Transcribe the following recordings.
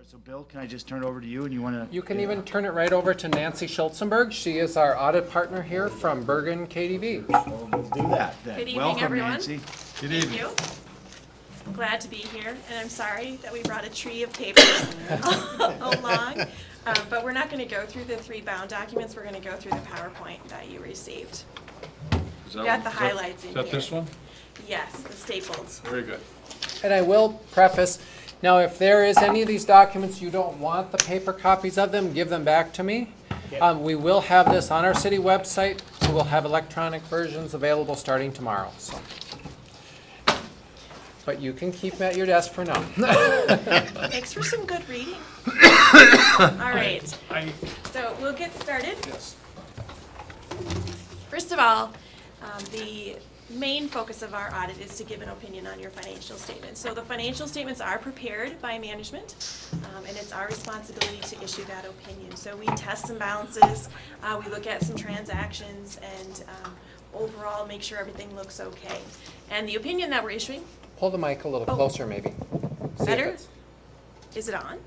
So Bill, can I just turn it over to you and you want to? You can even turn it right over to Nancy Schultzenberg. She is our audit partner here from Bergen KDV. Well, we'll do that then. Good evening, Welcome, everyone. Nancy. Good evening. Thank you. I'm glad to be here, and I'm sorry that we brought a tree of paper along. But we're not going to go through the 3 bound documents. We're going to go through the PowerPoint that you received. Got the highlights in here. Is that this one? Yes, the stapled. Very good. And I will preface, now if there is any of these documents you don't want the paper copies of them, give them back to me. We will have this on our city website. We will have electronic versions available starting tomorrow. So. But you can keep them at your desk for now. Thanks for some good reading. All right, so we'll get started. Yes. First of all, the main focus of our audit is to give an opinion on your financial statements. So the financial statements are prepared by management, and it's our responsibility to issue that opinion. So we test some balances, we look at some transactions, and overall make sure everything looks okay. And the opinion that we're issuing. Pull the mic a little closer, maybe. See if Better? it's- Is it on?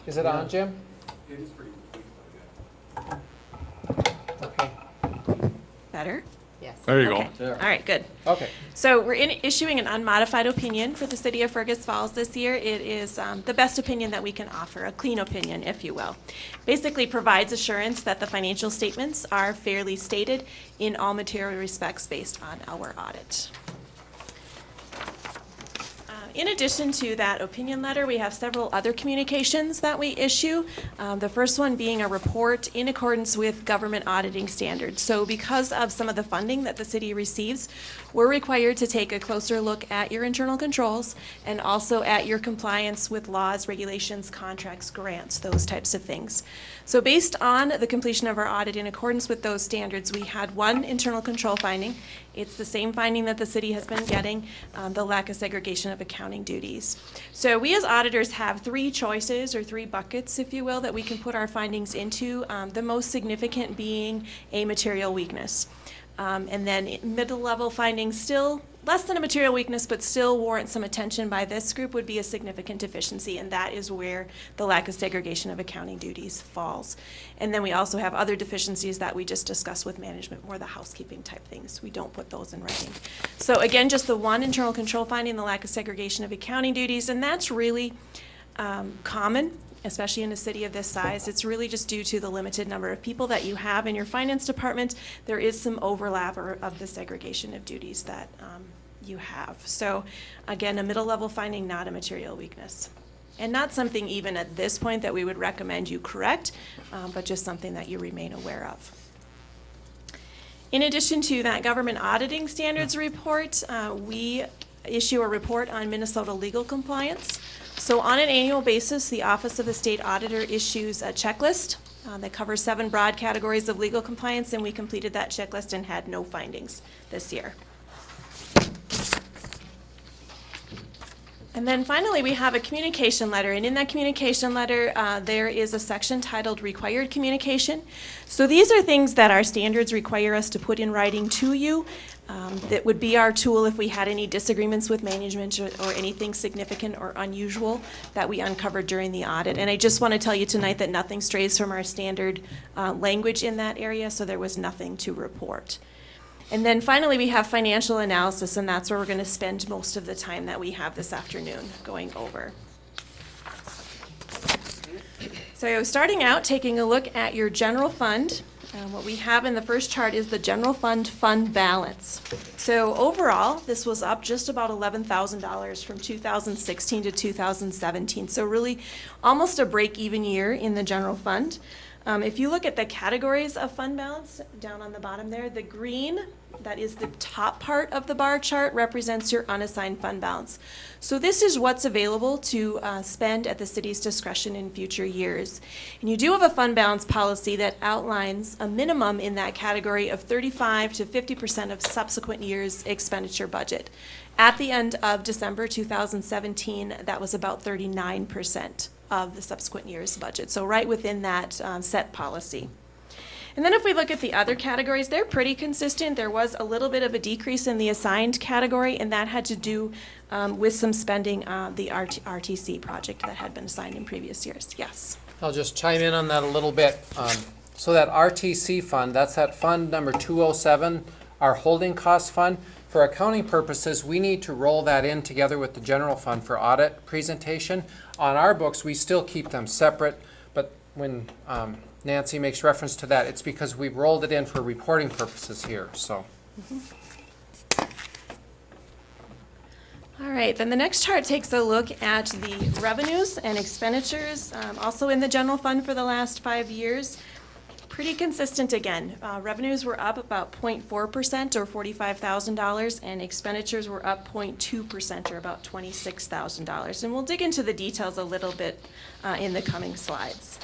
Is it on, Jim? It is pretty Okay. Better? There you Okay. go. All right, good. Okay. So we're issuing an unmodified opinion for the city of Fergus Falls this year. It is the best opinion that we can offer, a clean opinion, if you will. Basically provides assurance that the financial statements are fairly stated in all material respects based on our audit. In addition to that opinion letter, we have several other communications that we issue. The first one being a report in accordance with government auditing standards. So because of some of the funding that the city receives, we're required to take a closer look at your internal controls and also at your compliance with laws, regulations, contracts, grants, those types of things. So based on the completion of our audit in accordance with those standards, we had one internal control finding. It's the same finding that the city has been getting, the lack of segregation of accounting duties. So we as auditors have 3 choices, or 3 buckets, if you will, that we can put our findings into, the most significant being a material weakness. And then middle level findings, still less than a material weakness, but still warrant some attention by this group, would be a significant deficiency, and that is where the lack of segregation of accounting duties falls. And then we also have other deficiencies that we just discussed with management, more the housekeeping type things. We don't put those in writing. So again, just the one internal control finding, the lack of segregation of accounting duties, and that's really common, especially in a city of this size. It's really just due to the limited number of people that you have in your finance department. There is some overlap of the segregation of duties that you have. So again, a middle level finding, not a material weakness. And not something even at this point that we would recommend you correct, but just something that you remain aware of. In addition to that government auditing standards report, we issue a report on Minnesota legal compliance. So on an annual basis, the Office of the State Auditor issues a checklist that covers 7 broad categories of legal compliance, and we completed that checklist and had no findings this year. And then finally, we have a communication letter, and in that communication letter, there is a section titled Required Communication. So these are things that our standards require us to put in writing to you. That would be our tool if we had any disagreements with management or anything significant or unusual that we uncovered during the audit. And I just want to tell you tonight that nothing strays from our standard language in that area, so there was nothing to report. And then finally, we have financial analysis, and that's where we're going to spend most of the time that we have this afternoon going over. So starting out, taking a look at your general fund. What we have in the first chart is the general fund balance. So overall, this was up just about $11,000 from 2016 to 2017. So really almost a break-even year in the general fund. If you look at the categories of fund balance down on the bottom there, the green, that is the top part of the bar chart, represents your unassigned fund balance. So this is what's available to spend at the city's discretion in future years. And you do have a fund balance policy that outlines a minimum in that category of 35 to 50% of subsequent years' expenditure budget. At the end of December 2017, that was about 39% of the subsequent year's budget. So right within that set policy. And then if we look at the other categories, they're pretty consistent. There was a little bit of a decrease in the assigned category, and that had to do with some spending on the RTC project that had been assigned in previous years. Yes. I'll just chime in on that a little bit. So that RTC fund, that's that fund number 207, our holding cost fund. For accounting purposes, we need to roll that in together with the general fund for audit presentation. On our books, we still keep them separate, but when Nancy makes reference to that, it's because we've rolled it in for reporting purposes here, so. All right, then the next chart takes a look at the revenues and expenditures, also in the general fund for the last 5 years. Pretty consistent again. Revenues were up about 0.4% or $45,000, and expenditures were up 0.2% or about $26,000. And we'll dig into the details a little bit in the coming slides.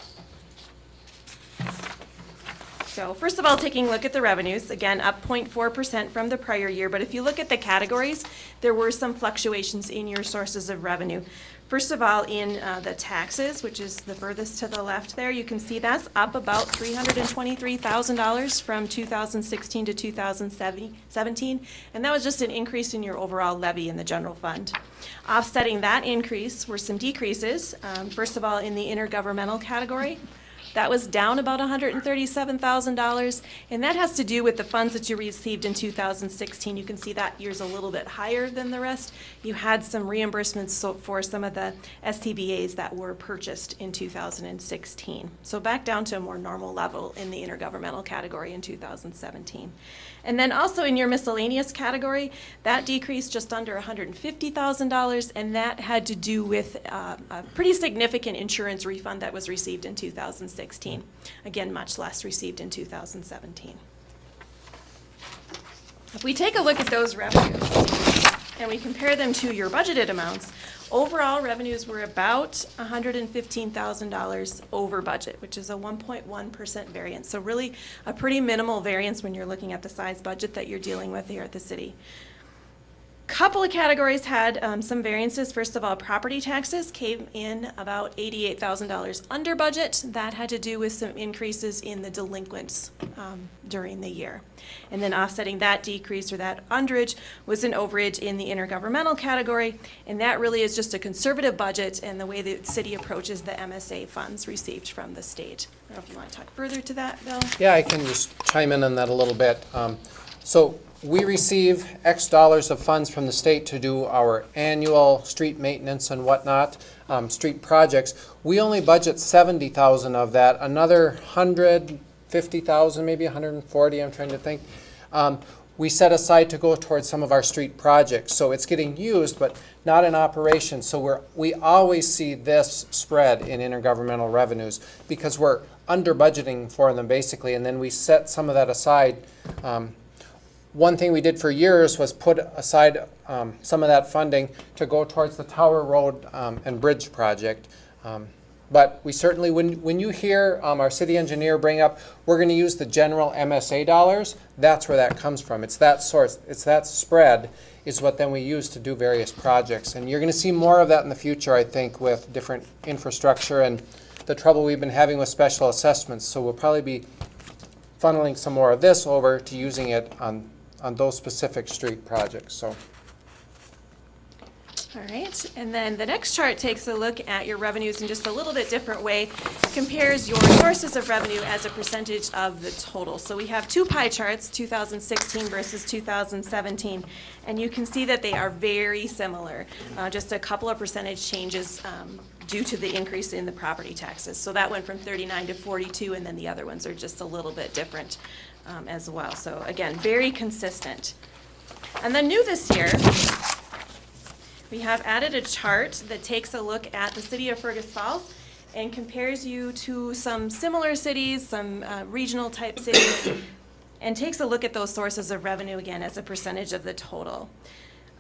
So first of all, taking a look at the revenues, again, up 0.4% from the prior year. But if you look at the categories, there were some fluctuations in your sources of revenue. First of all, in the taxes, which is the furthest to the left there, you can see that's up about $323,000 from 2016 to 2017. And that was just an increase in your overall levy in the general fund. Offsetting that increase were some decreases. First of all, in the intergovernmental category, that was down about $137,000, and that has to do with the funds that you received in 2016. You can see that year's a little bit higher than the rest. You had some reimbursements for some of the STBAs that were purchased in 2016. So back down to a more normal level in the intergovernmental category in 2017. And then also in your miscellaneous category, that decreased just under $150,000, and that had to do with a pretty significant insurance refund that was received in 2016. Again, much less received in 2017. If we take a look at those revenues and we compare them to your budgeted amounts, overall revenues were about $115,000 over budget, which is a 1.1% variance. So really a pretty minimal variance when you're looking at the size budget that you're dealing with here at the city. Couple of categories had some variances. First of all, property taxes came in about $88,000 under budget. That had to do with some increases in the delinquents during the year. And then offsetting that decrease or that underage was an overage in the intergovernmental category, and that really is just a conservative budget and the way the city approaches the MSA funds received from the state. I don't know if you want to talk further to that, Bill? Yeah, I can just chime in on that a little bit. So we receive X dollars of funds from the state to do our annual street maintenance and whatnot, street projects. We only budget $70,000 of that. Another $150,000, maybe $140,000, I'm trying to think, we set aside to go towards some of our street projects. So it's getting used, but not in operation. So we always see this spread in intergovernmental revenues because we're under budgeting for them basically, and then we set some of that aside. One thing we did for years was put aside some of that funding to go towards the Tower Road and Bridge project. But we certainly, when you hear our city engineer bring up, we're going to use the general MSA dollars, that's where that comes from. It's that source, it's that spread is what then we use to do various projects. And you're going to see more of that in the future, I think, with different infrastructure and the trouble we've been having with special assessments. So we'll probably be funneling some more of this over to using it on those specific street projects. So. All right, and then the next chart takes a look at your revenues in just a little bit different way, compares your sources of revenue as a percentage of the total. So we have two pie charts, 2016 versus 2017, and you can see that they are very similar, just a couple of percentage changes due to the increase in the property taxes. So that went from 39 to 42, and then the other ones are just a little bit different as well. So again, very consistent. And then new this year, we have added a chart that takes a look at the city of Fergus Falls and compares you to some similar cities, some regional type cities, and takes a look at those sources of revenue again as a percentage of the total.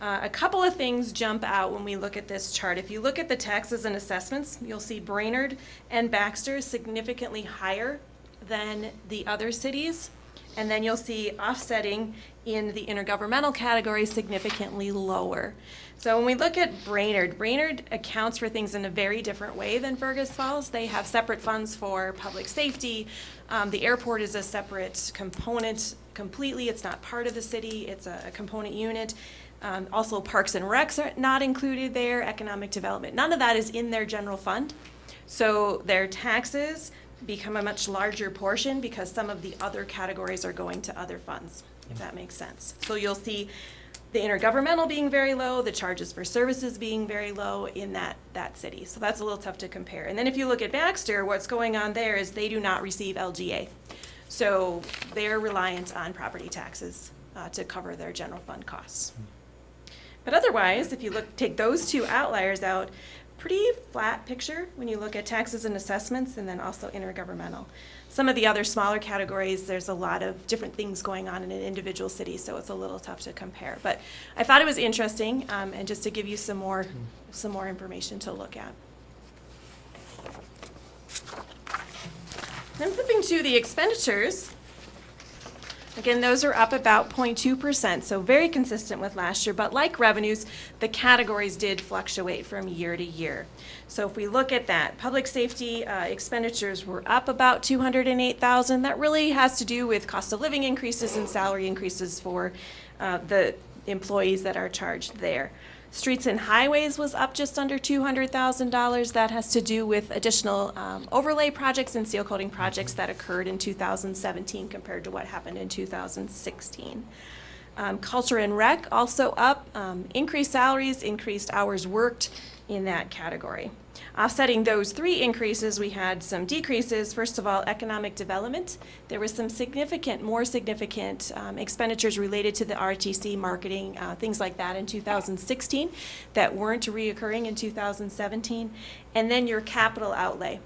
A couple of things jump out when we look at this chart. If you look at the taxes and assessments, you'll see Brainerd and Baxter significantly higher than the other cities. And then you'll see offsetting in the intergovernmental category significantly lower. So when we look at Brainerd accounts for things in a very different way than Fergus Falls. They have separate funds for public safety. The airport is a separate component completely. It's not part of the city. It's a component unit. Also, Parks and Recs are not included there, economic development. None of that is in their general fund. So their taxes become a much larger portion because some of the other categories are going to other funds, if that makes sense. So you'll see the intergovernmental being very low, the charges for services being very low in that city. So that's a little tough to compare. And then if you look at Baxter, what's going on there is they do not receive LGA. So they're reliant on property taxes to cover their general fund costs. But otherwise, if you take those two outliers out, pretty flat picture when you look at taxes and assessments and then also intergovernmental. Some of the other smaller categories, there's a lot of different things going on in an individual city, so it's a little tough to compare. But I thought it was interesting, and just to give you some more information to look at. Then flipping to the expenditures. Again, those are up about 0.2%, so very consistent with last year. But like revenues, the categories did fluctuate from year to year. So if we look at that, public safety expenditures were up about $208,000. That really has to do with cost of living increases and salary increases for the employees that are charged there. Streets and highways was up just under $200,000. That has to do with additional overlay projects and seal coating projects that occurred in 2017 compared to what happened in 2016. Culture and rec also up, increased salaries, increased hours worked in that category. Offsetting those three increases, we had some decreases. First of all, economic development. There was some more significant expenditures related to the RTC marketing, things like that in 2016 that weren't reoccurring in 2017. And then your capital outlay.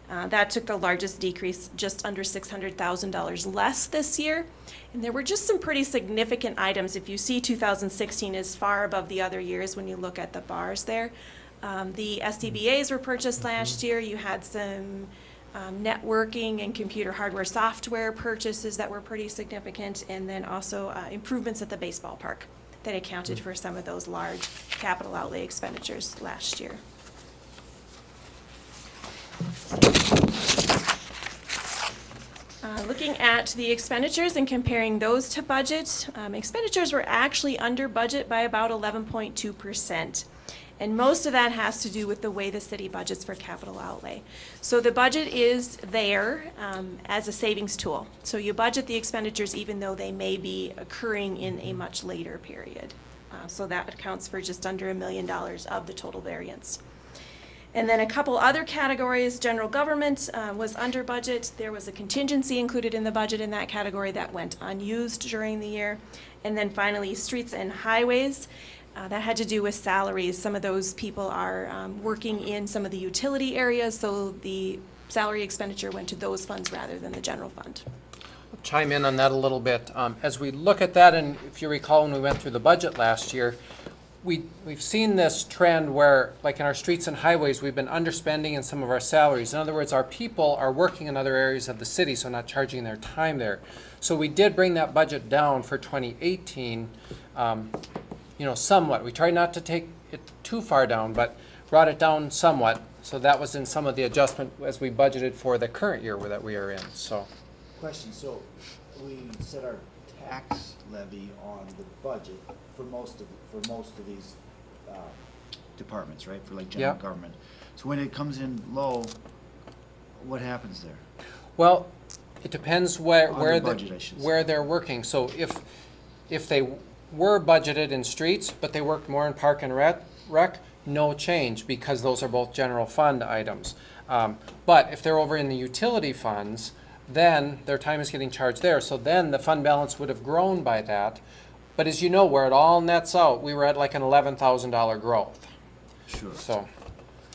That took the largest decrease, just under $600,000 less this year. And there were just some pretty significant items. If you see 2016 is far above the other years when you look at the bars there. The SCBAs were purchased last year. You had some networking and computer hardware software purchases that were pretty significant, and then also improvements at the baseball park that accounted for some of those large capital outlay expenditures last year. Looking at the expenditures and comparing those to budget, expenditures were actually under budget by about 11.2%. And most of that has to do with the way the city budgets for capital outlay. So the budget is there as a savings tool. So you budget the expenditures even though they may be occurring in a much later period. So that accounts for just under $1 million of the total variance. And then a couple other categories. General government was under budget. There was a contingency included in the budget in that category that went unused during the year. And then finally, streets and highways. That had to do with salaries. Some of those people are working in some of the utility areas, so the salary expenditure went to those funds rather than the general fund. I'll chime in on that a little bit. As we look at that, and if you recall when we went through the budget last year, we've seen this trend where, like in our streets and highways, we've been underspending in some of our salaries. In other words, our people are working in other areas of the city, so not charging their time there. So we did bring that budget down for 2018. Somewhat. We tried not to take it too far down, but brought it down somewhat. So that was in some of the adjustment as we budgeted for the current year that we are in. So, Question, so we set our tax levy on the budget for most of these departments, right? For like general Yeah. government. So when it comes in low, what happens there? well, it depends where budget, I should say. where they're working. So if they were budgeted in streets, but they worked more in park and rec, no change because those are both general fund items. But if they're over in the utility funds, then their time is getting charged there. So then the fund balance would have grown by that. But as you know, where it all nets out, we were at like an $11,000 growth. Sure. So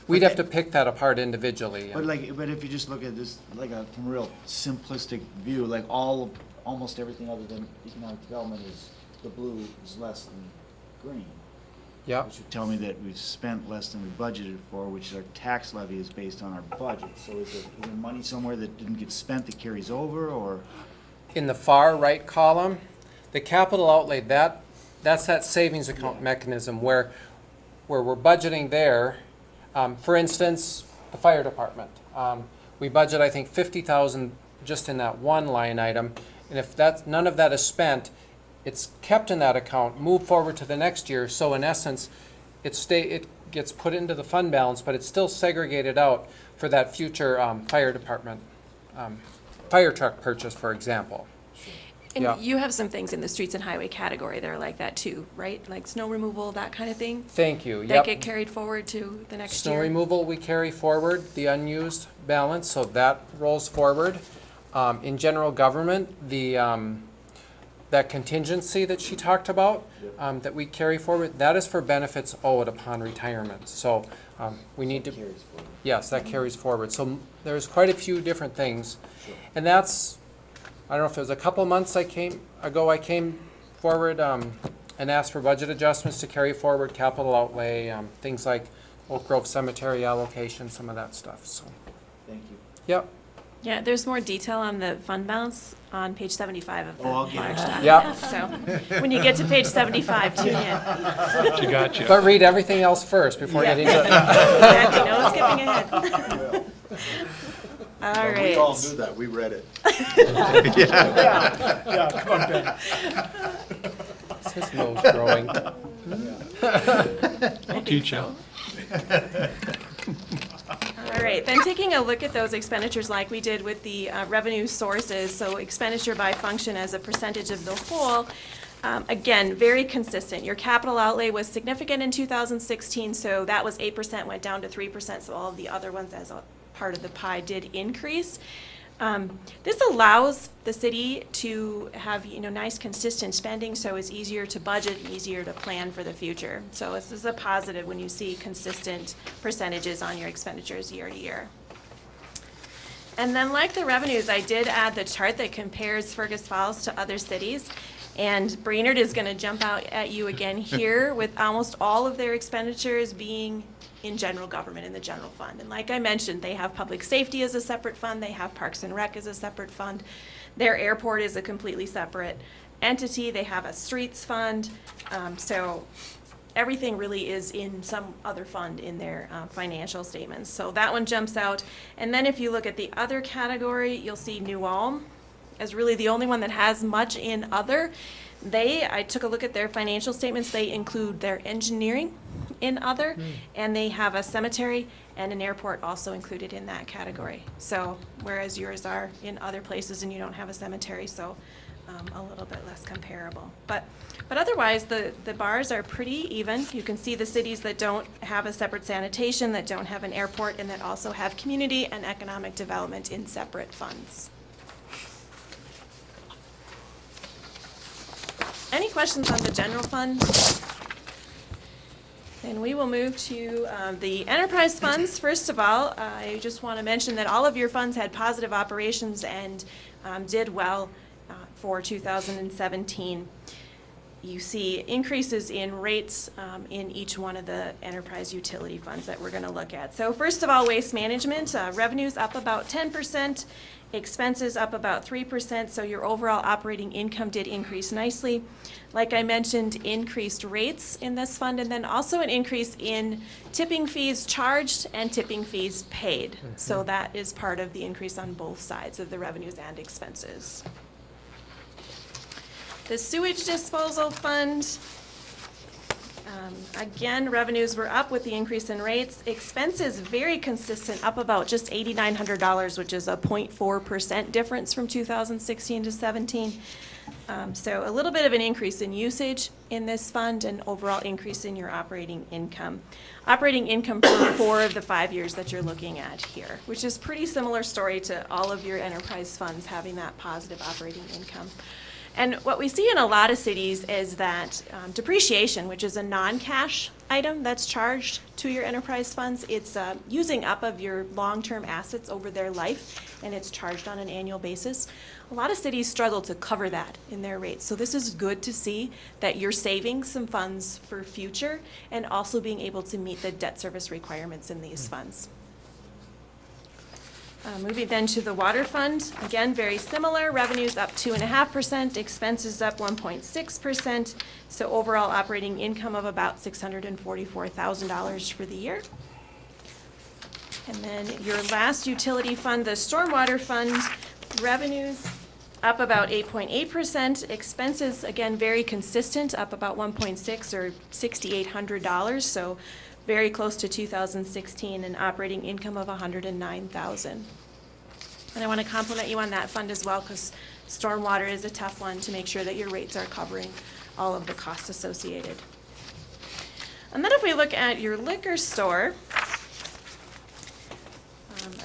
we'd have to pick that apart individually. But if you just look at this from a real simplistic view, like almost everything other than economic development is the blue is less than green. Yeah. Which would tell me that we've spent less than we budgeted for, which our tax levy is based on our budget. So is there money somewhere that didn't get spent that carries over, or? in the far right column, the capital outlay, that's that savings account mechanism where we're budgeting there. For instance, the fire department. We budget, I think, 50,000 just in that one line item. And if none of that is spent, it's kept in that account, moved forward to the next year. So in essence, it gets put into the fund balance, but it's still segregated out for that future fire department, fire truck purchase, for example. And Yeah. you have some things in the streets and highway category that are like that too, right? Like snow removal, that kind of thing? Thank you. That Yep. get carried forward to the next Snow year? removal, we carry forward the unused balance, so that rolls forward. In general government, that contingency that she talked about, that we carry forward, that is for benefits owed upon retirement. So we need to, Carries forward. yes, that carries forward. So there's quite a few different things. And that's, I don't know if it was a couple months I came forward and asked for budget adjustments to carry forward capital outlay, things like Oak Grove Cemetery allocation, some of that stuff, so, Thank you. yep. Yeah, there's more detail on the fund balance on page 75 of the Oh, I'll get large it. document. Yep. So when you get to page 75, tune in. She got you. But read everything else first before Yeah. getting to Exactly, no skipping ahead. All Well, right. we all knew that, we read it. Yeah, come on, Ben. Is his nose growing? I'll teach you. All right, then taking a look at those expenditures like we did with the revenue sources, so expenditure by function as a percentage of the whole, again, very consistent. Your capital outlay was significant in 2016, so that was 8%, went down to 3%, so all of the other ones as a part of the pie did increase. This allows the city to have, nice consistent spending, so it's easier to budget and easier to plan for the future. So this is a positive when you see consistent percentages on your expenditures year to year. And then like the revenues, I did add the chart that compares Fergus Falls to other cities. And Brainerd is going to jump out at you again here with almost all of their expenditures being in general government, in the general fund. And like I mentioned, they have public safety as a separate fund, they have Parks and Rec as a separate fund. Their airport is a completely separate entity, they have a streets fund. So everything really is in some other fund in their financial statements. So that one jumps out. And then if you look at the other category, you'll see New Ulm as really the only one that has much in other. I took a look at their financial statements, they include their engineering in other, and they have a cemetery and an airport also included in that category. So, whereas yours are in other places and you don't have a cemetery, so a little bit less comparable. But otherwise, the bars are pretty even. You can see the cities that don't have a separate sanitation, that don't have an airport, and that also have community and economic development in separate funds. Any questions on the general fund? Then we will move to the enterprise funds. First of all, I just want to mention that all of your funds had positive operations and did well for 2017. You see increases in rates in each one of the enterprise utility funds that we're going to look at. So first of all, waste management, revenues up about 10%. Expenses up about 3%, so your overall operating income did increase nicely. Like I mentioned, increased rates in this fund, and then also an increase in tipping fees charged and tipping fees paid. So that is part of the increase on both sides of the revenues and expenses. The sewage disposal fund, again, revenues were up with the increase in rates. Expenses very consistent, up about just $8,900, which is a 0.4% difference from 2016 to 17. So a little bit of an increase in usage in this fund and overall increase in your operating income. Operating income for 4 of the 5 years that you're looking at here, which is pretty similar story to all of your enterprise funds having that positive operating income. And what we see in a lot of cities is that depreciation, which is a non-cash item that's charged to your enterprise funds, it's using up of your long-term assets over their life, and it's charged on an annual basis. A lot of cities struggle to cover that in their rates. So this is good to see that you're saving some funds for future and also being able to meet the debt service requirements in these funds. Moving then to the water fund, again, very similar, revenues up 2.5%, expenses up 1.6%, so overall operating income of about $644,000 for the year. And then your last utility fund, the stormwater fund, revenues up about 8.8%, expenses, again, very consistent, up about 1.6 or $6,800, so very close to 2016, and operating income of $109,000. And I want to compliment you on that fund as well, because stormwater is a tough one to make sure that your rates are covering all of the costs associated. And then if we look at your liquor store,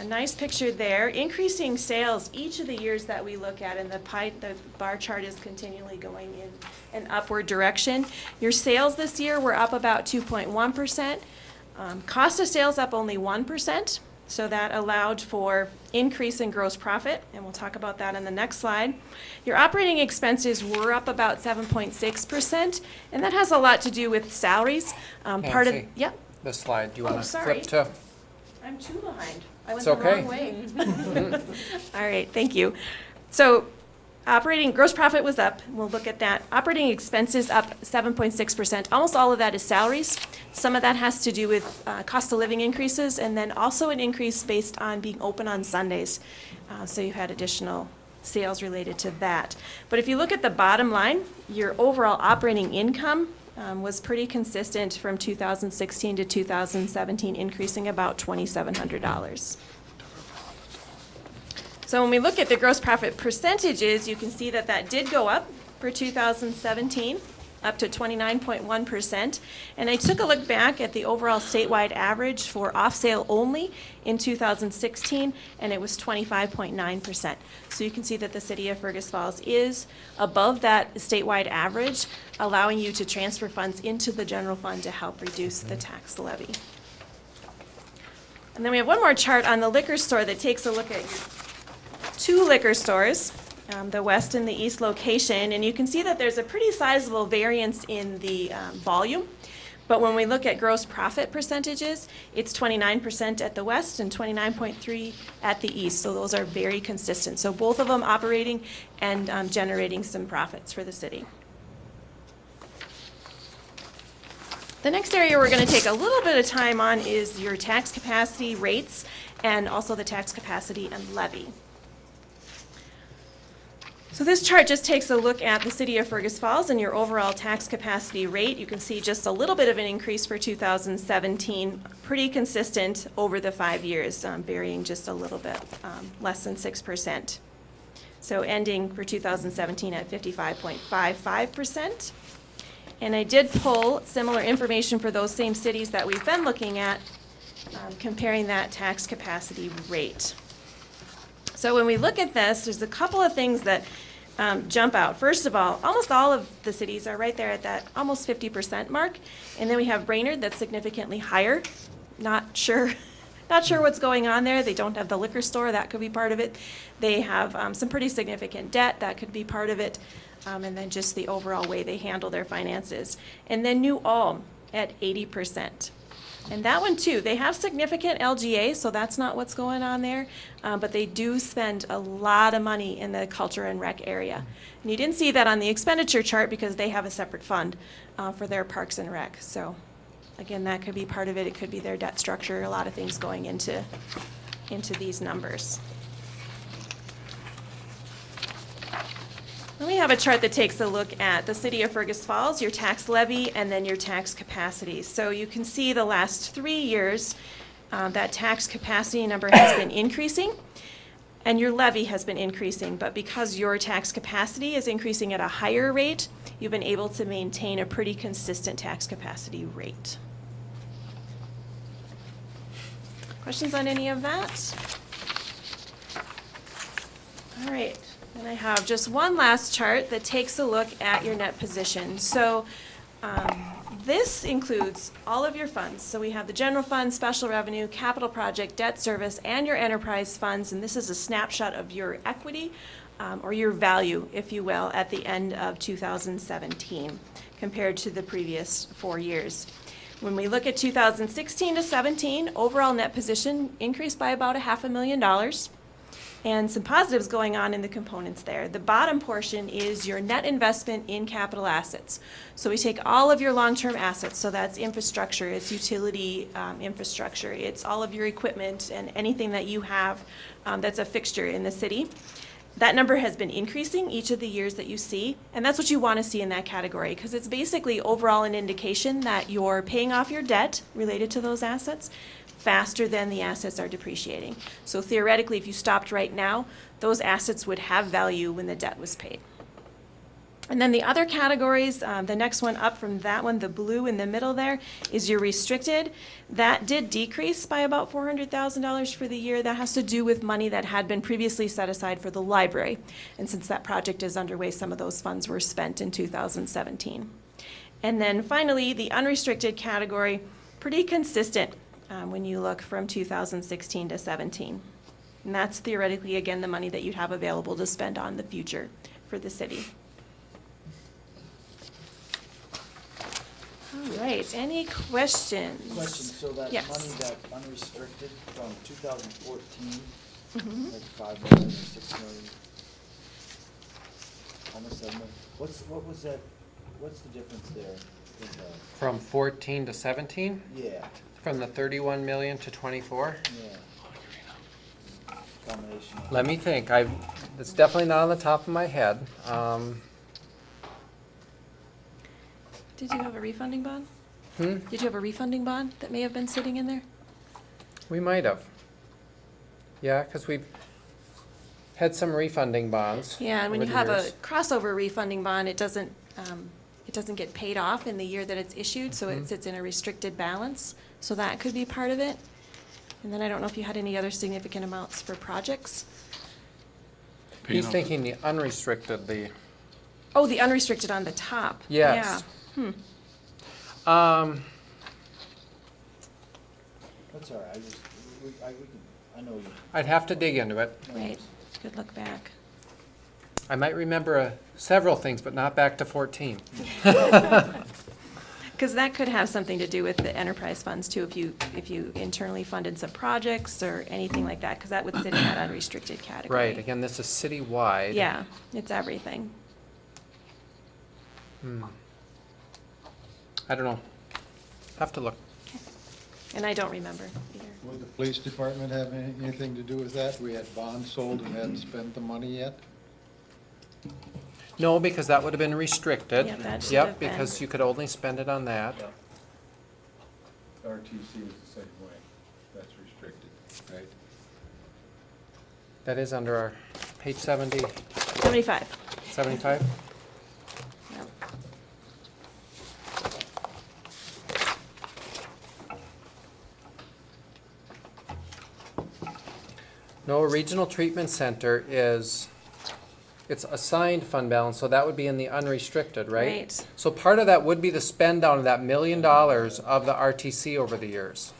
a nice picture there, increasing sales each of the years that we look at, and the bar chart is continually going in an upward direction. Your sales this year were up about 2.1%. Cost of sales up only 1%, so that allowed for increase in gross profit, and we'll talk about that in the next slide. Your operating expenses were up about 7.6%, and that has a lot to do with salaries. Part of, Nancy, yep, this slide, do you Oh, want to sorry. flip to? I'm too behind. I went It's the okay. wrong way. All right, thank you. So operating, gross profit was up. We'll look at that. Operating expenses up 7.6%. Almost all of that is salaries. Some of that has to do with cost of living increases, and then also an increase based on being open on Sundays. So you had additional sales related to that. But if you look at the bottom line, your overall operating income was pretty consistent from 2016 to 2017, increasing about $2,700. So when we look at the gross profit percentages, you can see that that did go up for 2017, up to 29.1%. And I took a look back at the overall statewide average for off-sale only in 2016, and it was 25.9%. So you can see that the city of Fergus Falls is above that statewide average, allowing you to transfer funds into the general fund to help reduce the tax levy. And then we have one more chart on the liquor store that takes a look at your two liquor stores, the west and the east location, and you can see that there's a pretty sizable variance in the volume. But when we look at gross profit percentages, it's 29% at the west and 29.3% at the east. So those are very consistent. So both of them operating and generating some profits for the city. The next area we're going to take a little bit of time on is your tax capacity rates and also the tax capacity and levy. So this chart just takes a look at the city of Fergus Falls and your overall tax capacity rate. You can see just a little bit of an increase for 2017, pretty consistent over the 5 years, varying just a little bit, less than 6%. So ending for 2017 at 55.55%. And I did pull similar information for those same cities that we've been looking at, comparing that tax capacity rate. So when we look at this, there's a couple of things that jump out. First of all, almost all of the cities are right there at that almost 50% mark. And then we have Brainerd that's significantly higher. Not sure what's going on there. They don't have the liquor store. That could be part of it. They have some pretty significant debt. That could be part of it. And then just the overall way they handle their finances. And then New Ulm at 80%. And that one too, they have significant LGA, so that's not what's going on there, but they do spend a lot of money in the culture and rec area. And you didn't see that on the expenditure chart because they have a separate fund for their parks and rec. So again, that could be part of it. It could be their debt structure, a lot of things going into these numbers. Then we have a chart that takes a look at the city of Fergus Falls, your tax levy, and then your tax capacity. So you can see the last 3 years, that tax capacity number has been increasing, and your levy has been increasing. But because your tax capacity is increasing at a higher rate, you've been able to maintain a pretty consistent tax capacity rate. Questions on any of that? All right. And I have just one last chart that takes a look at your net position. So this includes all of your funds. So we have the general fund, special revenue, capital project, debt service, and your enterprise funds. And this is a snapshot of your equity or your value, if you will, at the end of 2017 compared to the previous 4 years. When we look at 2016 to 17, overall net position increased by about $500,000. And some positives going on in the components there. The bottom portion is your net investment in capital assets. So we take all of your long-term assets, so that's infrastructure, it's utility infrastructure, it's all of your equipment and anything that you have that's a fixture in the city. That number has been increasing each of the years that you see, and that's what you want to see in that category, because it's basically overall an indication that you're paying off your debt related to those assets faster than the assets are depreciating. So theoretically, if you stopped right now, those assets would have value when the debt was paid. And then the other categories, the next one up from that one, the blue in the middle there, is your restricted. That did decrease by about $400,000 for the year. That has to do with money that had been previously set aside for the library. And since that project is underway, some of those funds were spent in 2017. And then finally, the unrestricted category, pretty consistent when you look from 2016 to 17. And that's theoretically, again, the money that you'd have available to spend on the future for the city. All right, any questions? Question, so that Yes. money that unrestricted from 2014, Mhm. like 5 million or 6 million, almost 7 million, what was that, what's the difference there? In From 14 to 17, yeah, from the 31 million to 24? yeah. Combination of. Let me think. It's definitely not on the top of my head. Did you have a refunding bond? Hmm? Did you have a refunding bond that may have been sitting in there? We might have. Yeah, because we've had some refunding bonds. Yeah, and when over you the have a years. crossover refunding bond, it doesn't get paid off in the year that it's issued, so it Mhm. sits in a restricted balance. So that could be part of it. And then I don't know if you had any other significant amounts for projects. He's thinking the unrestricted, the, Oh, the unrestricted on the top. Yes. Yeah. That's all right, I just, we can, I know you. I'd have to dig into it. Right, good look back. I might remember several things, but not back to 14. Because that could have something to do with the enterprise funds too, if you internally funded some projects or anything like that, because that would sit in that unrestricted category. Right, again, this is citywide. Yeah, it's everything. I don't know. Have to look. And I don't remember either. Would the police department have anything to do with that? We had bonds sold and hadn't spent the money yet? No, because that would have been restricted. Yep, that should Yep, have been. because you could only spend it on that. RTC is the same way. That's restricted, right? That is under our page 70, 75. 75. Yep. No, regional treatment center is, it's assigned fund balance, so that would be in the unrestricted, right? Right. So part of that would be the spend down of that $1 million of the RTC over the years.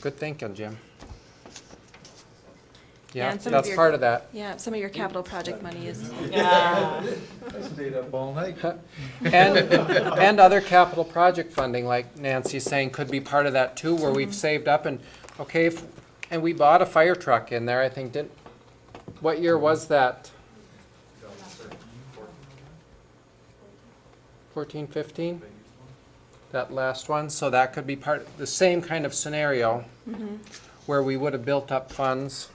Good thinking, Jim. Yeah, Yeah, and some of that's your- part of that. Yeah, some of your capital project money is, I stayed up all night. And other capital project funding, like Nancy's saying, could be part of that too, where we've saved up and, okay, and we bought a fire truck in there, I think, what year was that? 14, 15? That last one, so that could be the same kind of scenario where we would have built up funds.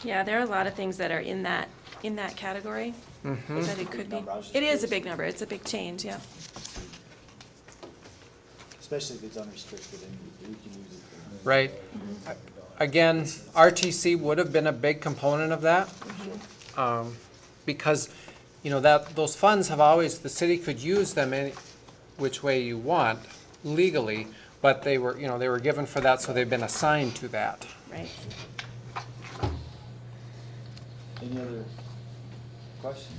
yeah, there are a lot of things that are in that category that it could be. It is a big number, it's a big change, yeah. Especially if it's unrestricted and we can use it. for- Right. Again, RTC would have been a big component of that. Because, those funds have always, the city could use them any which way you want legally, but they were given for that, so they've been assigned to that. Right. Any other questions?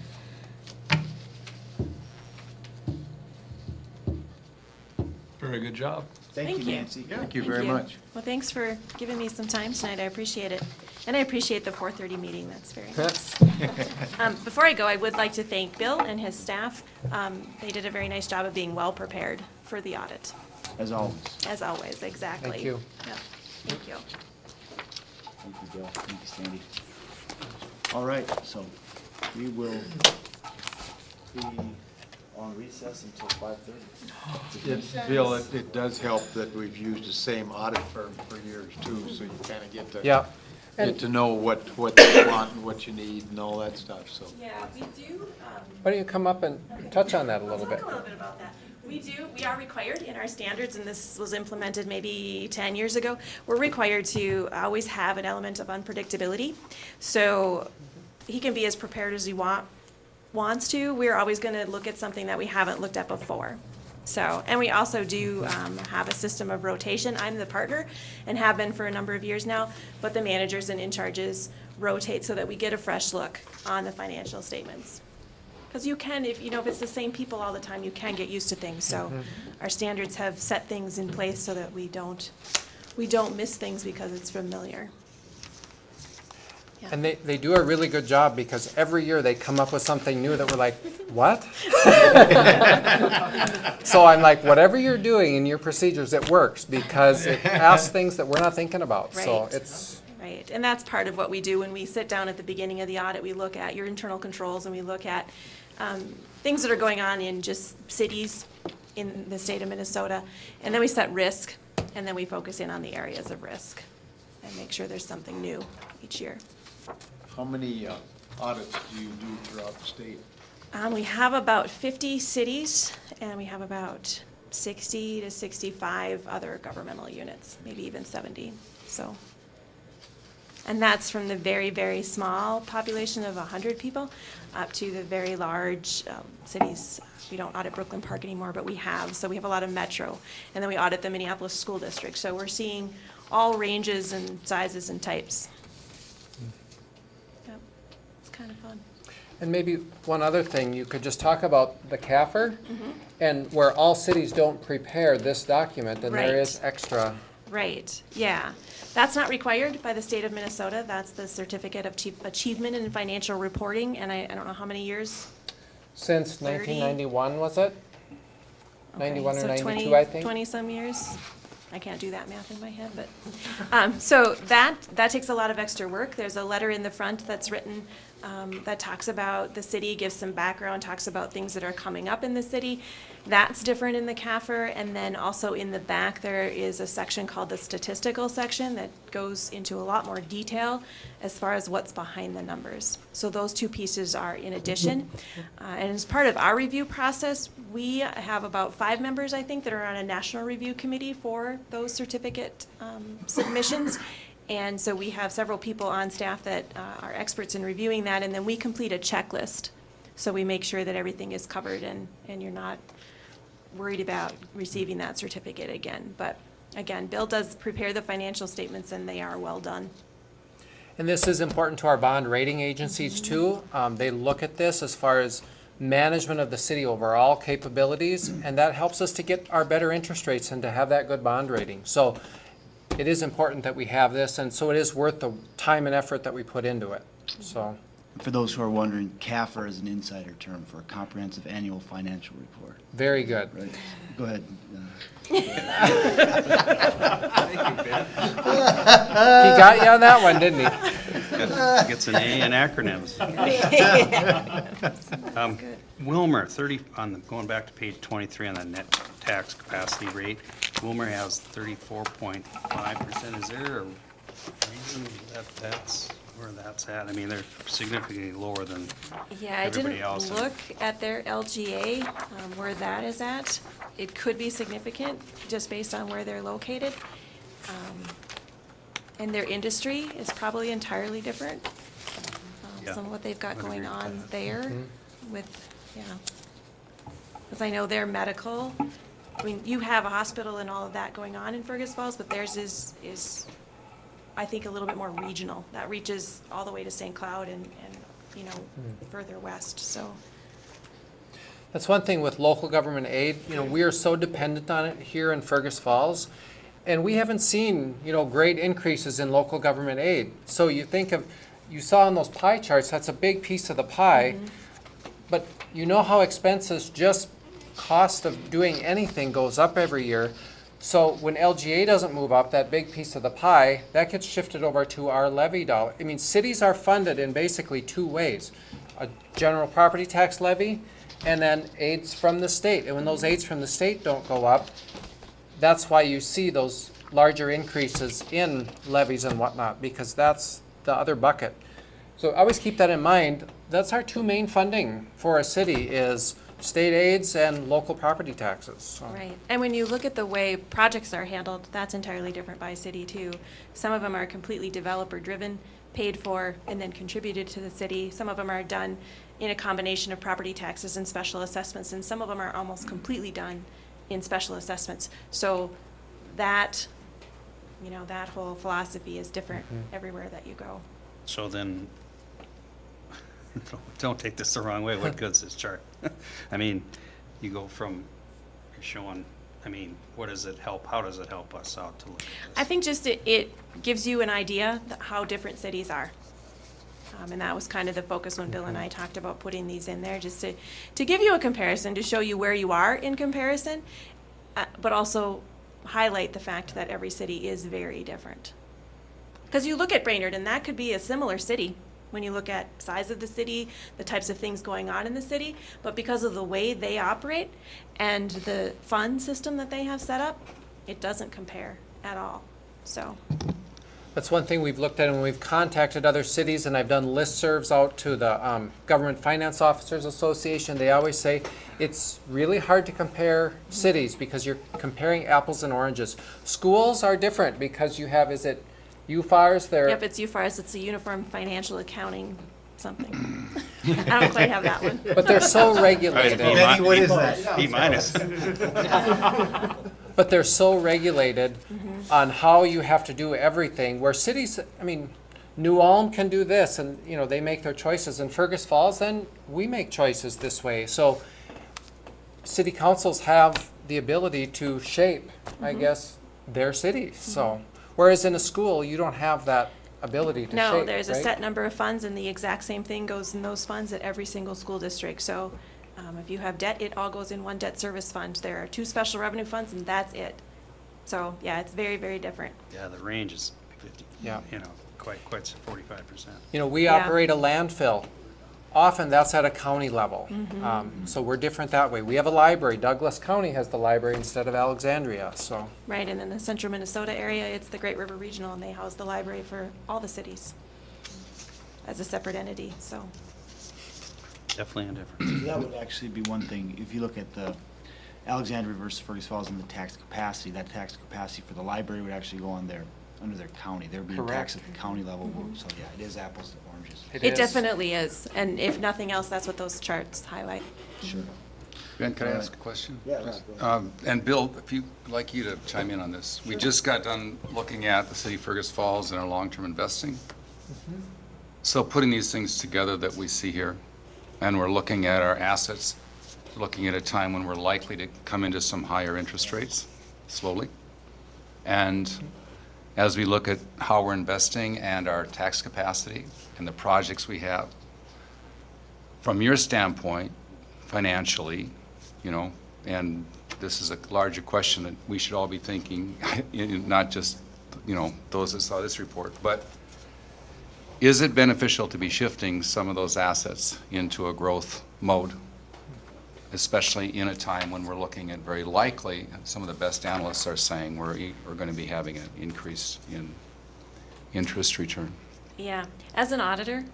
Very good job. Thank Thank you. you, Nancy. Thank you very much. Well, thanks for giving me some time tonight, I appreciate it. And I appreciate the 4:30 meeting, that's very nice. Before I go, I would like to thank Bill and his staff. They did a very nice job of being well-prepared for the audit, As always. as always, exactly. Thank you. Yep, thank you. Thank you, Bill. Thank you, Sandy. All right, so we will be on recess until 5:30. Bill, it does help that we've used the same audit firm for years too, so you kind of get to. Yeah. Get to know what you want and what you need and all that stuff, so. Yeah, we do, Why don't you come up and touch on that a I'll little talk bit? a little bit about that. We are required in our standards, and this was implemented maybe 10 years ago, we're required to always have an element of unpredictability. So he can be as prepared as he wants to. We're always gonna look at something that we haven't looked at before. So, and we also do have a system of rotation. I'm the partner and have been for a number of years now, but the managers and in-charges rotate so that we get a fresh look on the financial statements. Because you can, if it's the same people all the time, you can get used to things. So our standards have set things in place so that we don't miss things because it's familiar. Yeah. And they do a really good job because every year they come up with something new that we're like, what? So I'm like, whatever you're doing in your procedures, it works because it asks things that we're not thinking about. So Right. it's, Right, and that's part of what we do when we sit down at the beginning of the audit. We look at your internal controls and we look at things that are going on in just cities in the state of Minnesota. And then we set risk, and then we focus in on the areas of risk and make sure there's something new each year. How many audits do you do throughout the state? We have about 50 cities, and we have about 60 to 65 other governmental units, maybe even 70, so. And that's from the very, very small population of 100 people up to the very large cities. We don't audit Brooklyn Park anymore, but we have. So we have a lot of metro. And then we audit the Minneapolis School District. So we're seeing all ranges and sizes and types. Yep, it's kind of fun. and maybe one other thing, you could just talk about the CAFR and where all cities don't prepare this document and there Right. is extra. Right, yeah. That's not required by the state of Minnesota. That's the Certificate of Achievement in Financial Reporting, and I don't know how many years. Since 30. 1991, was it? Okay, 91 or so 92, I think. 20-some years. I can't do that math in my head, but, so that takes a lot of extra work. There's a letter in the front that's written, that talks about the city, gives some background, talks about things that are coming up in the city. That's different in the CAFR, and then also in the back, there is a section called the statistical section that goes into a lot more detail as far as what's behind the numbers. So those two pieces are in addition. And as part of our review process, we have about 5 members, I think, that are on a national review committee for those certificate submissions. And so we have several people on staff that are experts in reviewing that, and then we complete a checklist. So we make sure that everything is covered and you're not worried about receiving that certificate again. But again, Bill does prepare the financial statements, and they are well done. And this is important to our bond rating agencies too. They look at this as far as management of the city overall capabilities, and that helps us to get our better interest rates and to have that good bond rating. So it is important that we have this, and so it is worth the time and effort that we put into it, so. For those who are wondering, CAFR is an insider term for a comprehensive annual financial report, Very good. right? Go ahead. He got you on that one, didn't he? Gets an A in acronyms. Good. Wilmer, going back to page 23 on the net tax capacity rate, Wilmer has 34.5%. Is there a reason that's where that's at? I mean, they're significantly lower than Yeah, I everybody didn't else. look at their LGA, where that is at. It could be significant, just based on where they're located. And their industry is probably entirely different. Yeah, Some of what they've got would going agree with on that. there with, yeah. Because I know their medical, I mean, you have a hospital and all of that going on in Fergus Falls, but theirs is, I think, a little bit more regional. That reaches all the way to St. Cloud and further west, so. That's one thing with local government aid, we are so dependent on it here in Fergus Falls. And we haven't seen, great increases in local government aid. So you saw in those pie charts, that's a big piece of the pie. But you know how expenses, just cost of doing anything goes up every year. So when LGA doesn't move up, that big piece of the pie, that gets shifted over to our levy dollar. I mean, cities are funded in basically two ways. A general property tax levy, and then aids from the state. And when those aids from the state don't go up, that's why you see those larger increases in levies and whatnot, because that's the other bucket. So always keep that in mind. That's our two main funding for a city is state aids and local property taxes. So. Right, and when you look at the way projects are handled, that's entirely different by city too. Some of them are completely developer-driven, paid for, and then contributed to the city. Some of them are done in a combination of property taxes and special assessments, and some of them are almost completely done in special assessments. So that, that whole philosophy is different everywhere that you go. So then, don't take this the wrong way, what good's this chart? I mean, you go from, you're showing, what does it help, how does it help us out to look at this? I think just it gives you an idea how different cities are. And that was kind of the focus when Bill and I talked about putting these in there, just to give you a comparison, to show you where you are in comparison, but also highlight the fact that every city is very different. Because you look at Brainerd, and that could be a similar city when you look at size of the city, the types of things going on in the city, but because of the way they operate and the fund system that they have set up, it doesn't compare at all. So. That's one thing we've looked at when we've contacted other cities, and I've done listservs out to the Government Finance Officers Association. They always say it's really hard to compare cities because you're comparing apples and oranges. Schools are different because you have, is it UFARs? Yep, it's UFARs. It's a Uniform Financial Accounting something. I don't quite have that one. But they're so regulated. Betty, what is that? B minus. But they're so regulated on how you have to do everything, where cities, New Ulm can do this, and, they make their choices. In Fergus Falls, then, we make choices this way. So city councils have the ability to shape, I guess, their cities. So, whereas in a school, you don't have that ability to shape, No, there's a right? set number of funds, and the exact same thing goes in those funds at every single school district. So if you have debt, it all goes in one debt service fund. There are 2 special revenue funds, and that's it. So, yeah, it's very, very different. Yeah, the range is 50, Yeah. quite 45%. We Yeah. operate a landfill. Often that's at a county level. So we're different that way. We have a library. Douglas County has the library instead of Alexandria, so. Right, and in the central Minnesota area, it's the Great River Regional, and they house the library for all the cities as a separate entity, so. Definitely a difference. That would actually be one thing, if you look at the Alexandria versus Fergus Falls and the tax capacity, that tax capacity for the library would actually go on under their county. They're being taxed at the county level, so yeah, it is apples to oranges. It definitely is, and if nothing else, that's what those charts highlight. Sure. Ben, can I ask a question? Yeah, please? go ahead. And Bill, if you'd like you to chime in on this. We just got done looking at the city of Fergus Falls and our long-term investing. So putting these things together that we see here, and we're looking at our assets, looking at a time when we're likely to come into some higher interest rates, slowly. And as we look at how we're investing and our tax capacity and the projects we have, from your standpoint, financially, and this is a larger question that we should all be thinking, not just, those that saw this report, but is it beneficial to be shifting some of those assets into a growth mode, especially in a time when we're looking at very likely, some of the best analysts are saying we're going to be having an increase in interest return? Yeah, as an auditor,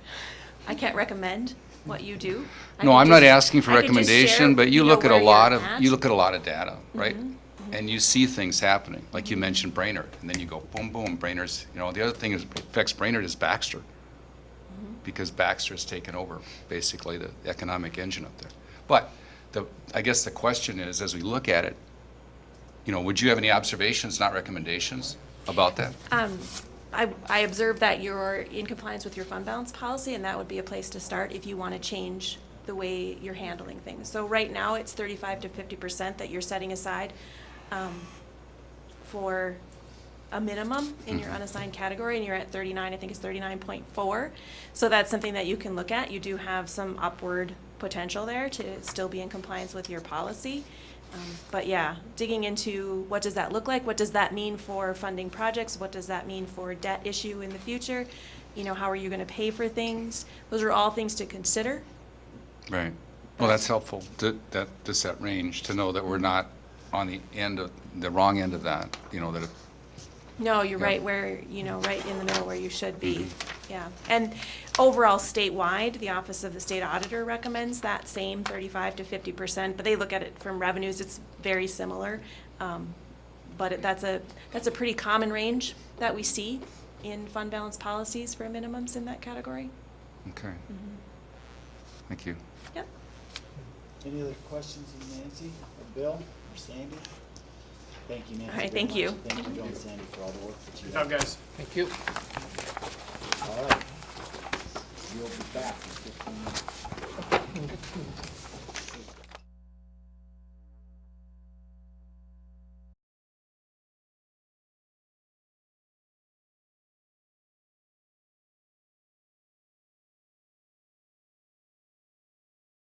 I can't recommend what you do. No, I'm not asking for I could just recommendation, share, but you look at a where lot you're of, at. you look at a lot of data, right? And you see things happening, like you mentioned Brainerd, and then you go boom, boom, Brainerd's, the other thing that affects Brainerd is Baxter, because Baxter's taken over, basically, the economic engine up there. But I guess the question is, as we look at it, would you have any observations, not recommendations, about that? I observe that you're in compliance with your fund balance policy, and that would be a place to start if you want to change the way you're handling things. So right now, it's 35 to 50% that you're setting aside for a minimum in your unassigned category, and you're at 39, I think it's 39.4. So that's something that you can look at. You do have some upward potential there to still be in compliance with your policy. But yeah, digging into what does that look like? What does that mean for funding projects? What does that mean for debt issue in the future? You know, how are you going to pay for things? Those are all things to consider. Right. Well, that's helpful, that to set range, to know that we're not on the wrong end of that, you know, that it. No, you're Yeah. right where, right in the middle where you should be. Yeah. And overall statewide, the Office of the State Auditor recommends that same 35 to 50%, but they look at it from revenues. It's very similar. But that's a pretty common range that we see in fund balance policies for minimums in that category. Okay. Thank you. Yep. Any other questions of Nancy, or Bill, or Sandy? Thank you, Nancy. All right, very thank much. you. Thank you, Bill and Sandy, for all the work that you Good do. job, guys. Thank you. All right. You'll be back in 15 minutes.